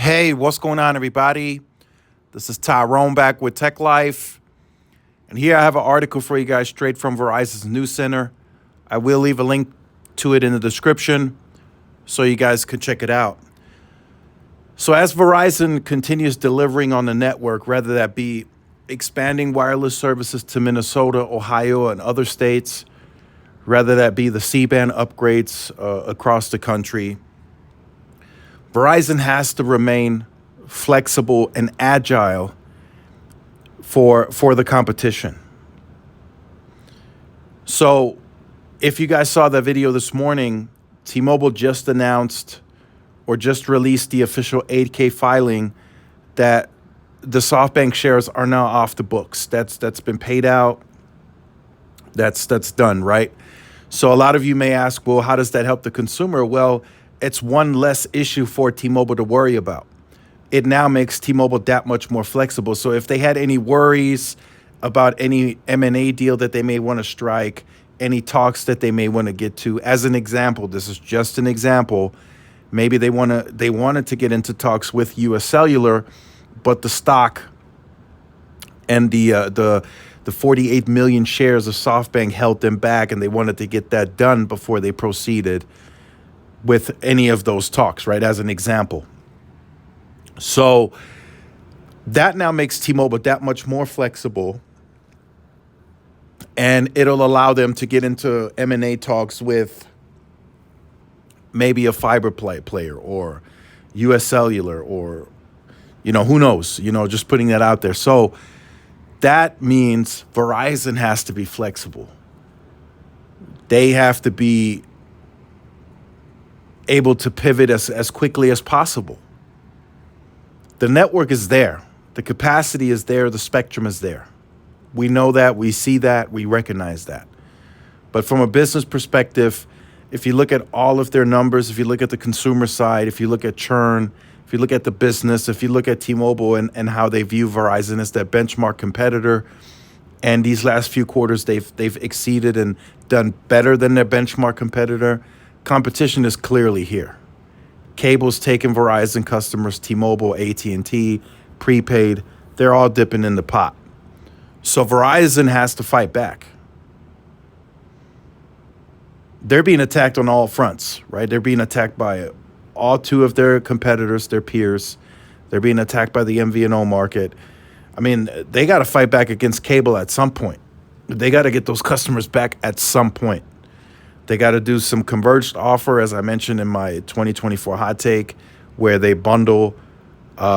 Hey, what's going on, everybody? This is Tyrone back with Tech Life. And here I have an article for you guys straight from Verizon's News Center. I will leave a link to it in the description so you guys can check it out. So, as Verizon continues delivering on the network, whether that be expanding wireless services to Minnesota, Ohio, and other states, whether that be the C-band upgrades across the country, Verizon has to remain flexible and agile for the competition. So if you guys saw that video this morning, T-Mobile just announced or just released the official 8K filing that the SoftBank shares are now off the books. That's been paid out. That's done, right? So a lot of you may ask, well, how does that help the consumer? Well, it's one less issue for T-Mobile to worry about. It now makes T-Mobile that much more flexible. So if they had any worries about any M&A deal that they may want to strike, any talks that they may want to get to, as an example, this is just an example, maybe they wanted to get into talks with US Cellular, but the stock and the 48 million shares of SoftBank held them back, and they wanted to get that done before they proceeded with any of those talks, right? As an example. So that now makes T-Mobile that much more flexible, and it'll allow them to get into M&A talks with maybe a fiber player or US Cellular or, who knows, just putting that out there. So that means Verizon has to be flexible. They have to be able to pivot as quickly as possible. The network is there. The capacity is there. The spectrum is there. We know that. We see that. We recognize that. But from a business perspective, if you look at all of their numbers, if you look at the consumer side, if you look at churn, if you look at the business, if you look at T-Mobile and how they view Verizon as their benchmark competitor, and these last few quarters they've exceeded and done better than their benchmark competitor, competition is clearly here. Cable's taking Verizon customers, T-Mobile, AT&T, prepaid, they're all dipping in the pot. So Verizon has to fight back. They're being attacked on all fronts, right? They're being attacked by all two of their competitors, their peers. They're being attacked by the MVNO market. I mean, they got to fight back against cable at some point. They got to get those customers back at some point. They got to do some converged offer, as I mentioned in my 2024 hot take, where they bundle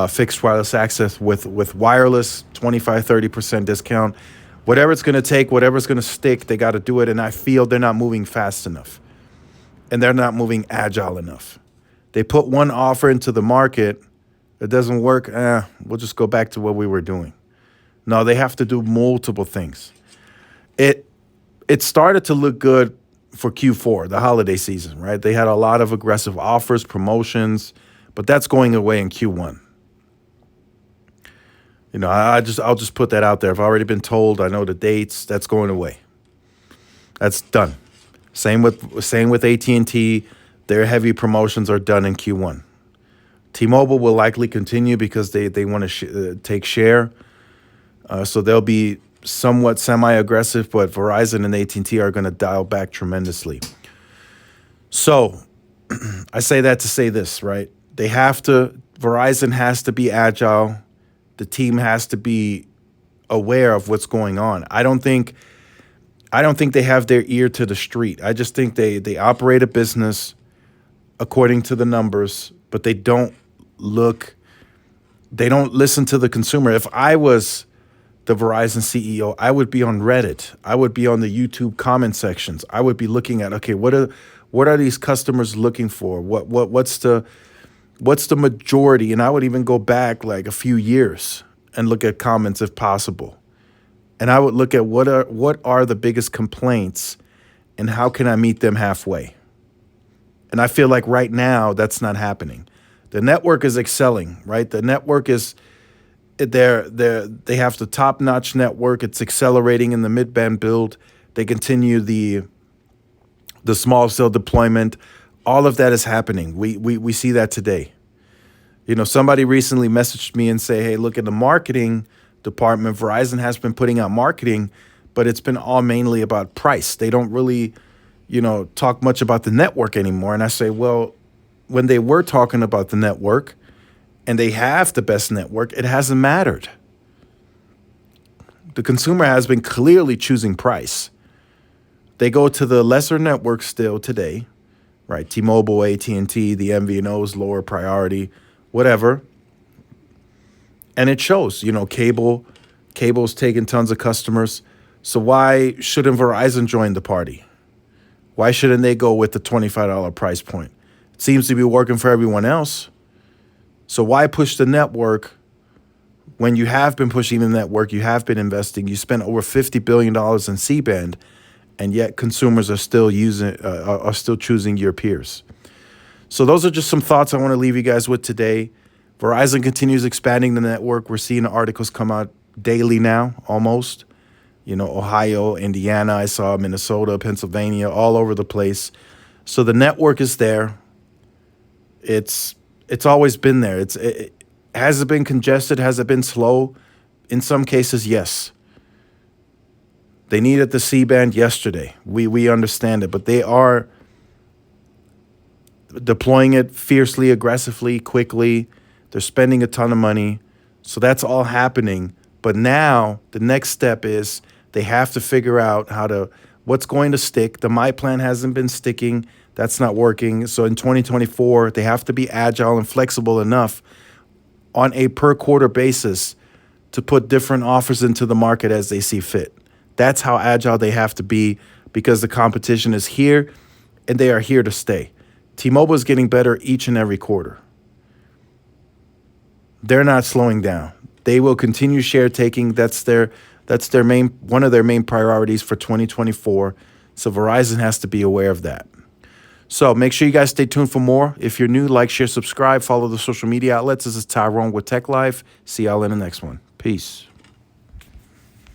fixed wireless access with wireless, 25, 30% discount. Whatever it's going to take, whatever's going to stick, they got to do it. And I feel they're not moving fast enough. And they're not moving agile enough. They put one offer into the market. It doesn't work. We'll just go back to what we were doing. No, they have to do multiple things. It started to look good for Q4, the holiday season, right? They had a lot of aggressive offers, promotions, but that's going away in Q1. I'll just put that out there. I've already been told. I know the dates. That's going away. That's done. Same with AT&T. Their heavy promotions are done in Q1. T-Mobile will likely continue because they want to take share. So they'll be somewhat semi-aggressive, but Verizon and AT&T are going to dial back tremendously. So I say that to say this, right? Verizon has to be agile. The team has to be aware of what's going on. I don't think they have their ear to the street. I just think they operate a business according to the numbers, but they don't listen to the consumer. If I was the Verizon CEO, I would be on Reddit. I would be on the YouTube comment sections. I would be looking at, okay, what are these customers looking for? What's the majority? And I would even go back like a few years and look at comments if possible. And I would look at what are the biggest complaints and how can I meet them halfway? And I feel like right now that's not happening. The network is excelling, right? The network is they have the top-notch network. It's accelerating in the mid-band build. They continue the small cell deployment. All of that is happening. We see that today. Somebody recently messaged me and say, hey, look at the marketing department. Verizon has been putting out marketing, but it's been all mainly about price. They don't really, talk much about the network anymore. And I say, well, when they were talking about the network and they have the best network, it hasn't mattered. The consumer has been clearly choosing price. They go to the lesser network still today, right? T-Mobile, AT&T, the MVNOs, lower priority, whatever. And it shows, cable's taking tons of customers. So why shouldn't Verizon join the party? Why shouldn't they go with the $25 price point? It seems to be working for everyone else. So why push the network when you have been pushing the network, you have been investing, you spent over $50 billion in C-band, and yet consumers are still choosing your peers. So those are just some thoughts I want to leave you guys with today. Verizon continues expanding the network. We're seeing articles come out daily now, almost. Ohio, Indiana, I saw Minnesota, Pennsylvania, all over the place. So the network is there. It's always been there. Has it been congested? Has it been slow? In some cases, yes. They needed the C-band yesterday. We understand it, but they are deploying it fiercely, aggressively, quickly. They're spending a ton of money. So that's all happening. But now the next step is they have to figure out what's going to stick. The My Plan hasn't been sticking. That's not working. So in 2024, they have to be agile and flexible enough on a per quarter basis to put different offers into the market as they see fit. That's how agile they have to be, because the competition is here and they are here to stay. T-Mobile is getting better each and every quarter. They're not slowing down. They will continue share taking. That's one of their main priorities for 2024. So Verizon has to be aware of that. So make sure you guys stay tuned for more. If you're new, like, share, subscribe, follow the social media outlets. This is Tyrone with Tech Life. See y'all in the next one. Peace.